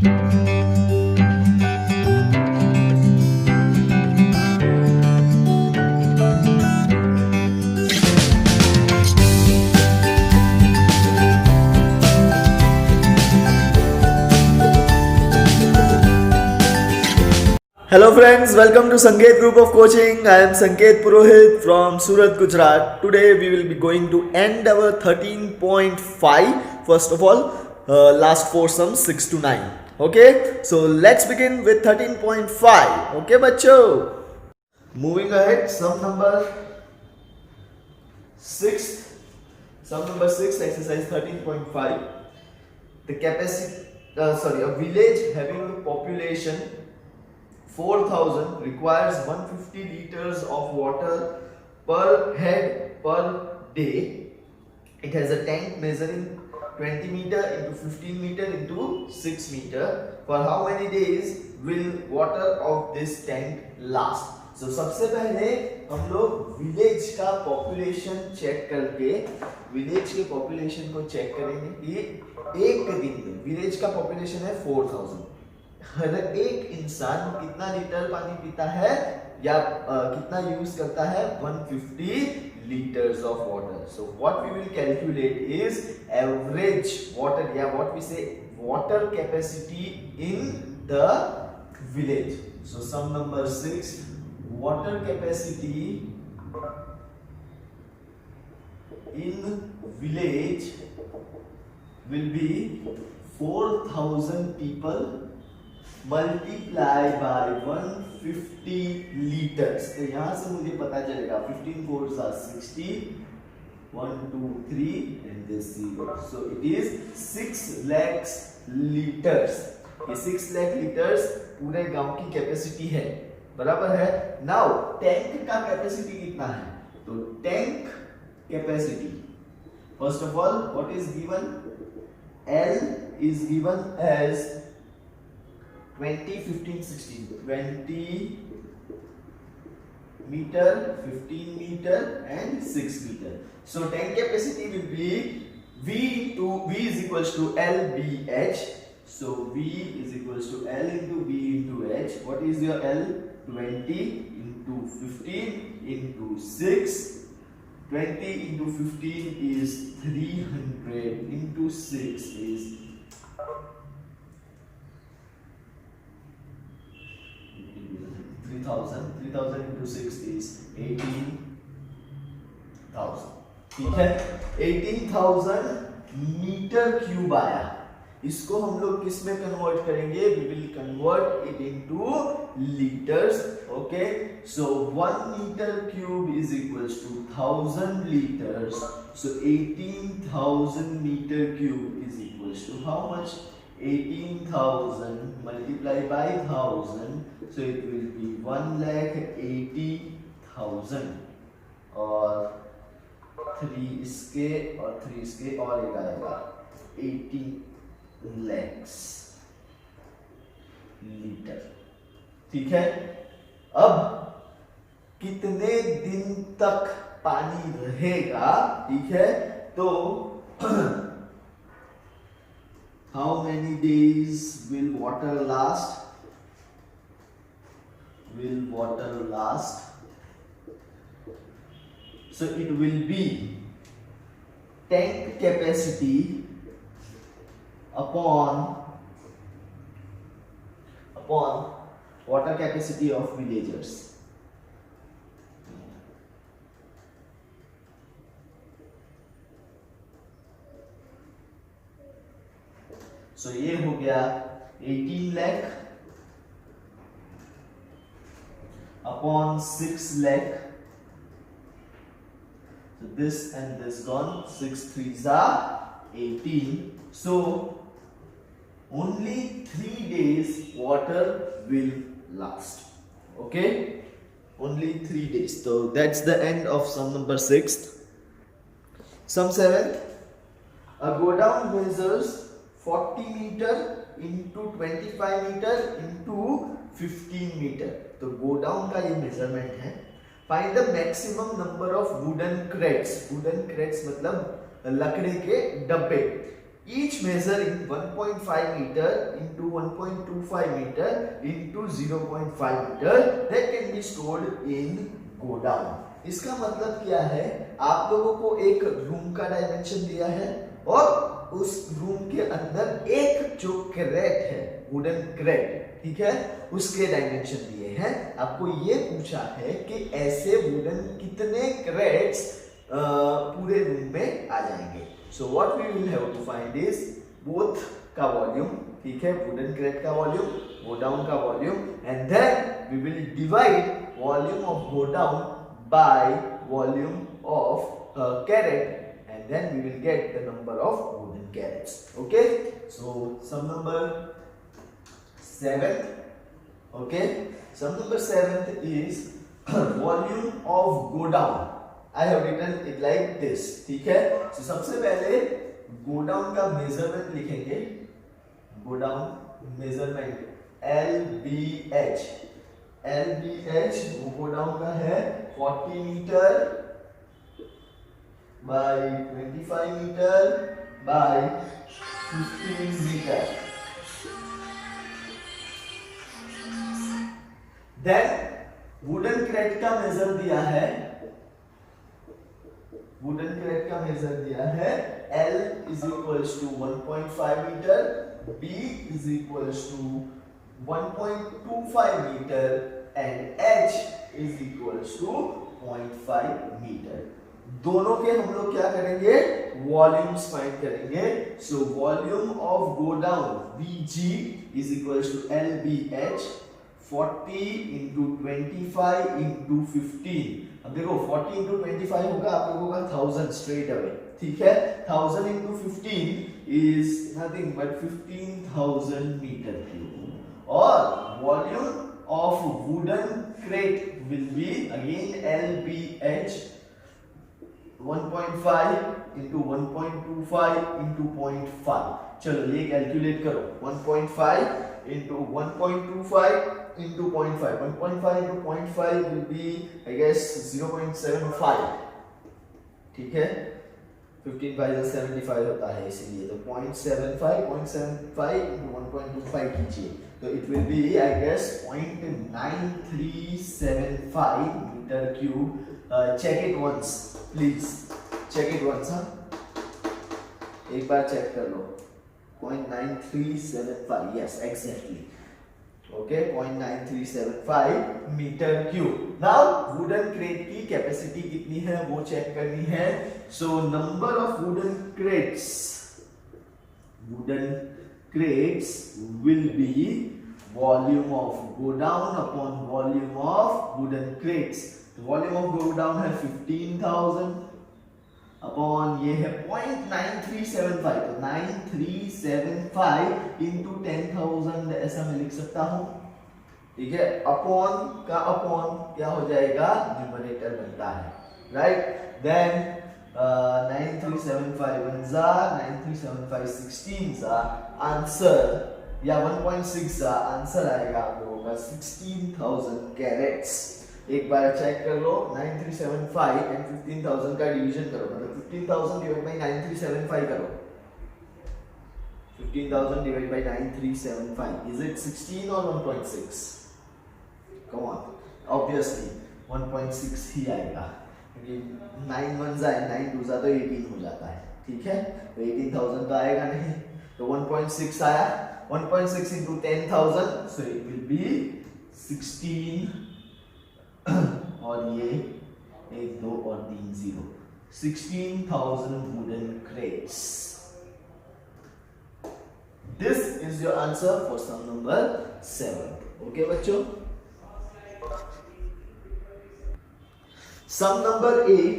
Hello friends, welcome to Sanket Group of Coaching. I am Sanket Purohit from Surat, Gujarat. Today we will be going to end our 13.5. First of all, last four sums 6 to 9. Okay, so let's begin with 13.5. Okay, bacho. Moving ahead, sum number 6. Sum number 6, exercise 13.5. The capacity, a village having a population 4,000 requires 150 liters of water per head per day. It has a tank measuring 20 meter into 15 meter into 6 meter. For how many days will water of this tank last? So सबसे पहले हम लोग village का population check करके village के population को check करेंगे कि एक दिन में विलेज का पॉपुलेशन है 4,000, हर एक इंसान कितना लीटर पानी पीता है या कितना यूज करता है 150 liters of water. So what we will calculate is average water या what we say water capacity in the village. So sum number 6, water capacity in village will be 4,000 people multiply by 150 litres. तो यहां से मुझे पता चलेगा 15 4s are 60, 1 2 3 and this 0. So it is 6 lakhs liters. ये 6 lakh litres पूरे गांव की कैपेसिटी है, बराबर है. नाउ टैंक का कैपेसिटी कितना है? तो tank capacity first of all what is given? L is given as 20, 15, 16. 20 meter, 15 meter and 6 meter. So tank capacity will be V is equals to LBH. So V is equals to L into B into H. What is your L? 20 into 15 into 6. 20 into 15 is 300 into 6 is 3,000. 3,000 into 6 is 18,000. ठीक है, 18,000 metre cube आया. इसको हम लोग किस में convert करेंगे? We will convert it into liters. Okay, so 1 meter cube is equals to 1,000 liters. So 18,000 meter cube is equals to how much? 18,000 multiplied by 1,000. So it will be 1,80,000 और 3 इसके और 3 इसके और एक आएगा 80 lakhs लीटर. ठीक है, अब कितने दिन तक पानी रहेगा? ठीक है, तो how many days will water last? Will water last? So it will be tank capacity upon water capacity of villagers. So ये हो गया 18 lakh upon 6 lakh. So this and this gone. 6 3s are 18. So only 3 days water will last. Okay, only 3 days. So that's the end of sum number 6. Sum 7. A go down measures 40 meter into 25 meter into 15 meter. तो go down का ये measurement है. Find the maximum number of wooden crates. Wooden crates मतलब लकड़ी के डब्बे. each measuring 1.5 meter into 1.25 meter into 0.5 meter that can be stored in godown. इसका मतलब क्या है, आप लोगों को एक रूम का डायमेंशन दिया है और उस रूम के अंदर एक जो क्रेट है, वुडन क्रेट, ठीक है, उसके डायमेंशन दिए हैं। आपको ये पूछा है कि ऐसे वुडन कितने क्रेट्स पूरे रूम में आ जाएंगे। So what we will have to find is both का वॉल्यूम, ठीक है, वुडन क्रेट का वॉल्यूम, गोडाउन का volume, and then we will divide volume of godown by volume of carat and then we will get the number of wooden carats. Okay, so sum number 7. Okay, sum number 7 is volume of godown. I have written it like this, ठीक है। so सबसे पहले godown का measurement लिखेंगे, godown measurement LBH, LBH godown का है 40 metre by 25 metre by 15 metre. Then wooden crate का measure दिया है, वुडन क्रेट का मेजर दिया है L is equals to 1.5 metre, B is equals to 1.25 meter and H is equals to 0.5 meter। दोनों के हम लोग क्या करेंगे, वॉल्यूम्स फाइंड करेंगे। So volume of godown VG is equals to LBH 40 into 25 into 15। अब देखो 40 into 25 होगा आप लोगों का 1000 स्ट्रेट अवे, ठीक है। 1000 into 15 is nothing but 15,000 metre cube. और volume of wooden crate will be again LBH 1.5 into 1.25 into 0.5। चलो ये कैलकुलेट करो, 1.5 into 1.25 into 0.5, 1.5 into 0.5 will be I guess 0.75, ठीक है, 15 by 75 होता है इसीलिए, तो 0.75 into 1.25 कीजिए, तो it will be I guess 0.9375 meter cube। check it once please, check it once, हाँ, एक बार चेक कर लो, 0.9375, yes exactly, okay, 0.9375 metre cube. Now wooden crate की कैपेसिटी कितनी है वो चेक करनी है। So number of wooden crates will be volume of godown upon volume of wooden crates. Volume of godown है 15,000 अपॉन ये है 0.9375, तो 9375 इंटू 10,000 ऐसा मैं लिख सकता हूं, ठीक है। अपॉन का अपॉन क्या हो जाएगा, न्यूमरेटर बनता है, राइट। देन 9375 1 जा 9375 16 जा, आंसर या 1.6 जा, आंसर आएगा आप लोगों का 16,000 कैरेट्स। एक बार चेक कर लो, 9375 एंड 15,000 का डिवीजन करो, मतलब 15,000 डिवाइड बाय 9375 करो, 15,000 डिवाइड बाय 9375, इज इट 16 और 1.6? कम ऑन, ऑब्वियसली 1.6 ही आएगा, क्योंकि 9 1 जा 9 2 जा तो 18 हो जाता है, ठीक है, तो 18,000 तो आएगा नहीं, तो 1.6 आया, 1.6 into 10,000, so it will be 16 और ये 1 2 और 3 0, 16,000 wooden crates। This is your answer for sum number 7. Okay बच्चों। Sum number 8,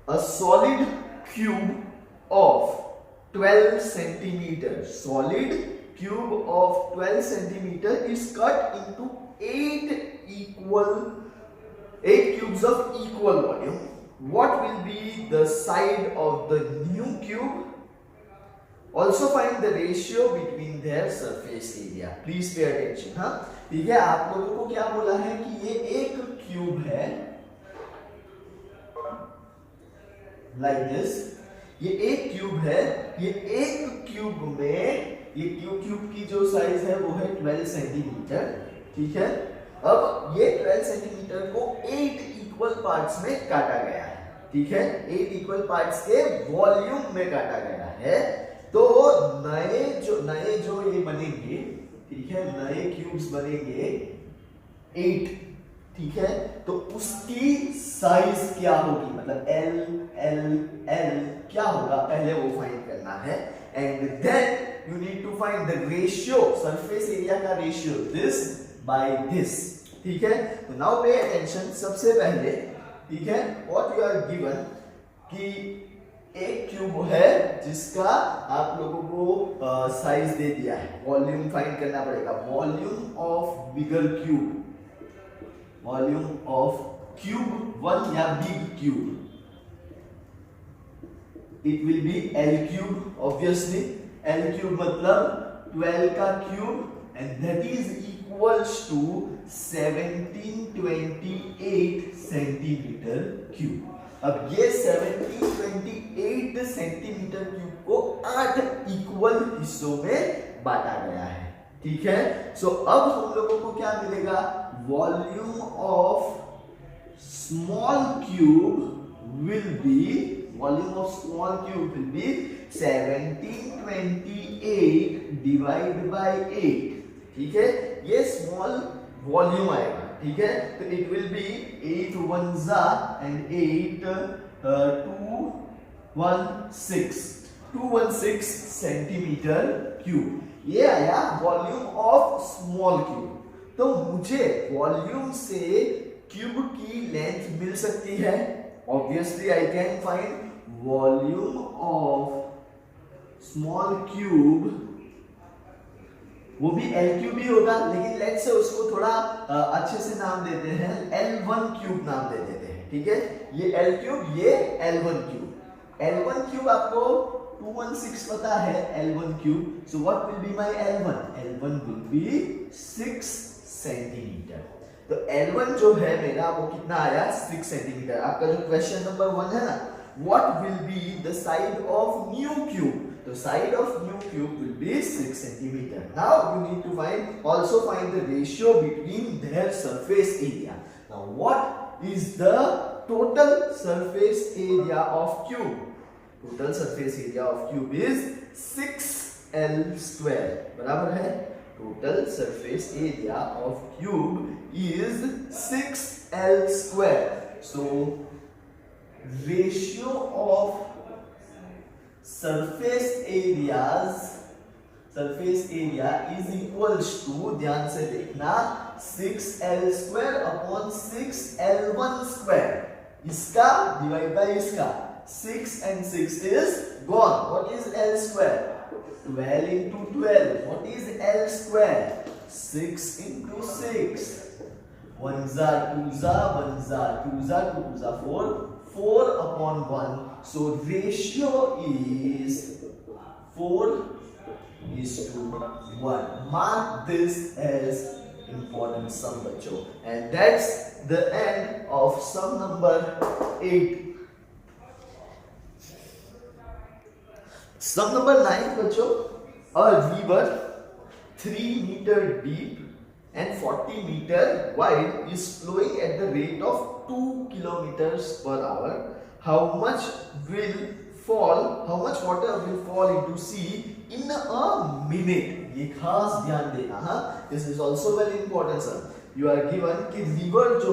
a solid cube of 12 centimeter, solid cube of 12 centimeter is cut into 8 cubes of equal volume. What will be the side of the new cube? Also find the ratio between their surface area. Please pay attention, हाँ, ठीक है। आप लोगों को क्या बोला है कि ये एक क्यूब है, like this, ये एक क्यूब है, ये एक क्यूब में, ये क्यूब की जो साइज है वो है 12 सेंटीमीटर, ठीक है। अब ये 12 सेंटीमीटर को 8 इक्वल पार्ट्स में काटा गया है, ठीक है, 8 इक्वल पार्ट्स के वॉल्यूम में काटा गया है। तो नए जो ये बनेंगे, ठीक है, नए क्यूब्स बनेंगे 8, ठीक है, तो उसकी साइज क्या होगी, मतलब L क्या होगा, पहले वो फाइंड करना है। And then you need to find the ratio, surface area का ratio, this by this, ठीक है। तो now pay attention, सबसे पहले, ठीक है, what you are given कि एक क्यूब है जिसका आप लोगों को साइज दे दिया है, वॉल्यूम फाइंड करना पड़ेगा, volume of bigger cube, volume of cube 1 या big cube, it will be L cube obviously, L cube मतलब 12 का cube and that is equals to 1728 centimetre cube. अब ये 1728 सेंटीमीटर क्यूब को 8 इक्वल हिस्सों में बांटा गया है, ठीक है। सो अब हम लोगों को क्या मिलेगा, volume of small cube will be, volume of small cube will be 1728 divided by 8, ठीक है, ये small volume आएगा, ठीक है। तो it will be 8 ones and 8 216 centimetre cube, ये आया वॉल्यूम ऑफ स्मॉल क्यूब। तो मुझे वॉल्यूम से क्यूब की लेंथ मिल सकती है, obviously I can find volume of small cube, वो भी L क्यूब ही होगा, लेकिन लेट्स से उसको थोड़ा अच्छे से नाम देते हैं, L1 क्यूब नाम दे देते हैं, ठीक है। ये L क्यूब, ये L1 क्यूब। L1 क्यूब आपको 216 पता है, L1 cube, so what will be my L1? L1 will be 6 centimetre. तो L1 जो है मेरा वो कितना आया, 6 सेंटीमीटर। आपका जो क्वेश्चन नंबर 1 है ना, what will be the side of new cube? The side of new cube will be 6 centimeter. Now you need to also find the ratio between their surface area. Now what is the total surface area of cube? Total surface area of cube is 6L square. बराबर है? Total surface area of cube is 6L square. So ratio of surface area is equals to, ध्यान से देखना, 6L square upon 6L1 square, इसका divide by इसका, 6 and 6 is gone. What is L square? 12 into 12. What is L square? 6 into 6. 1s are 2s are 1s are 2s are 2s are 4. 4 upon 1. So ratio is 4:1. Mark this as important sum बच्चों. And that's the end of sum number 8. Sum number 9 बच्चों. A river 3 meter deep and 40 meter wide is flowing at the rate of 2 kilometers per hour. How much water will fall into sea in a minute? ये खास ध्यान देना, हाँ, this is also very important sir. You are given कि river जो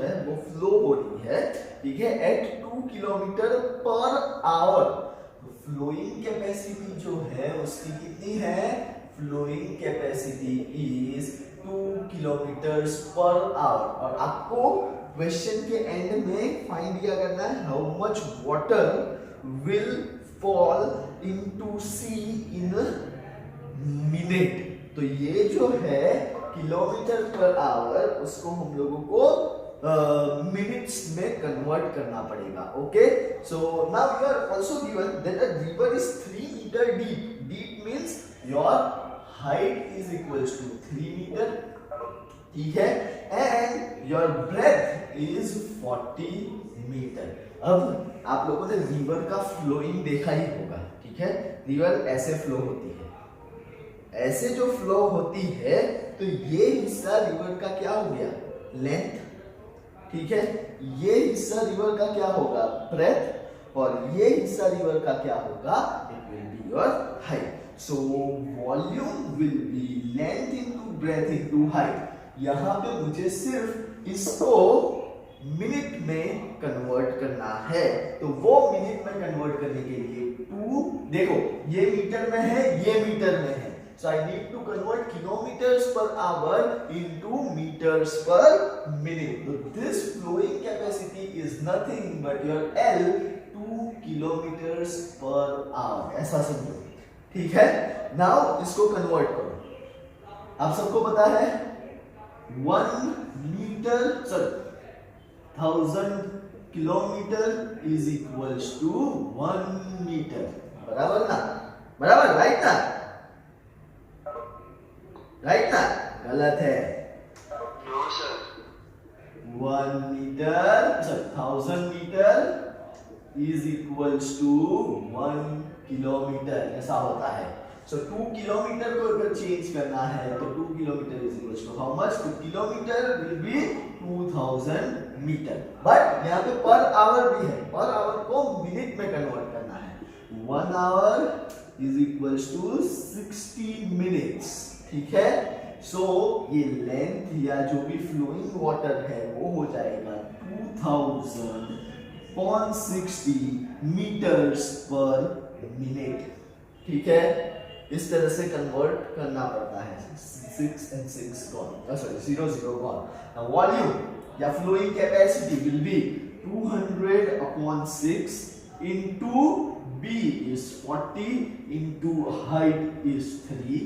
है वो flow हो रही है, ठीक है, at 2 kilometer per hour. Flowing capacity जो है उसकी कितनी है, flowing capacity is 2 kilometres per hour. और आपको क्वेश्चन के एंड में फाइंड क्या करना है, how much water will fall into sea in minute. तो ये जो है किलोमीटर पर आवर, उसको हम लोगों को मिनट्स में कन्वर्ट करना पड़ेगा। Okay, so now you are also given that a river is 3 metre deep. Deep means your height is equals to 3 metre, ठीक है, and your breadth is 40 metre. अब आप लोगों ने रिवर का फ्लोइंग देखा ही होगा, ठीक है, रिवर ऐसे फ्लो होती है, ऐसे जो फ्लो होती है, तो ये हिस्सा रिवर का क्या हो गया, लेंथ, ठीक है, ये हिस्सा रिवर का क्या होगा, ब्रेथ, और ये हिस्सा रिवर का क्या होगा, it will be your height. So volume will be length into breadth into height. यहां पे मुझे सिर्फ इसको मिनट में कन्वर्ट करना है, तो वो मिनट में कन्वर्ट करने के लिए 2, देखो ये मीटर में है, ये मीटर में है, so I need to convert kilometers per hour into meters per minute. So this flowing capacity is nothing but your L, 2 kilometers per hour. ऐसा समझो, ठीक है. नाउ इसको कन्वर्ट करो. आप सबको पता है 1 metre, sorry 1000 kilometre is equals to 1 metre. बराबर ना, बराबर, राइट ना, राइट ना, गलत है. 1 metre, sorry 1000 metre is equals to 1 kilometre, ऐसा होता है. सो 2 किलोमीटर को अगर चेंज करना है तो 2 kilometre is equals to how much, 2 kilometre will be 2000 metre. But यहाँ पे पर आवर भी है, पर आवर को मिनट में कन्वर्ट करना है. 1 hour is equals to 60 minutes, ठीक है. सो ये लेंथ या जो भी फ्लोइंग वाटर है वो हो जाएगा 2000/60 मीटर्स पर मिनट, ठीक है. इस तरह से कन्वर्ट करना पड़ता है. 6 and 6 gone, sorry 0 0 gone. Now volume या flowing capacity will be 200/6 into B is 40 into height is 3.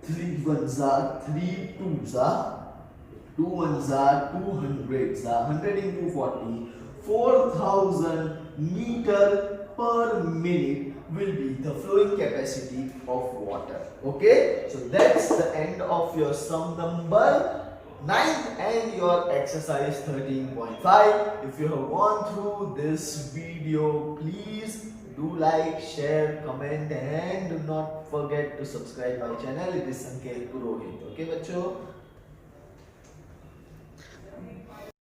3 ones are 3 twos are 2 ones are 200s are 100 into 40, 4000 meter per minute will be the flowing capacity of water. Okay, so that's the end of your sum number 9 and your exercise 13.5. If you have gone through this video, please do like, share, comment and do not forget to subscribe my channel. It is Sanket Purohit. Okay बच्चों.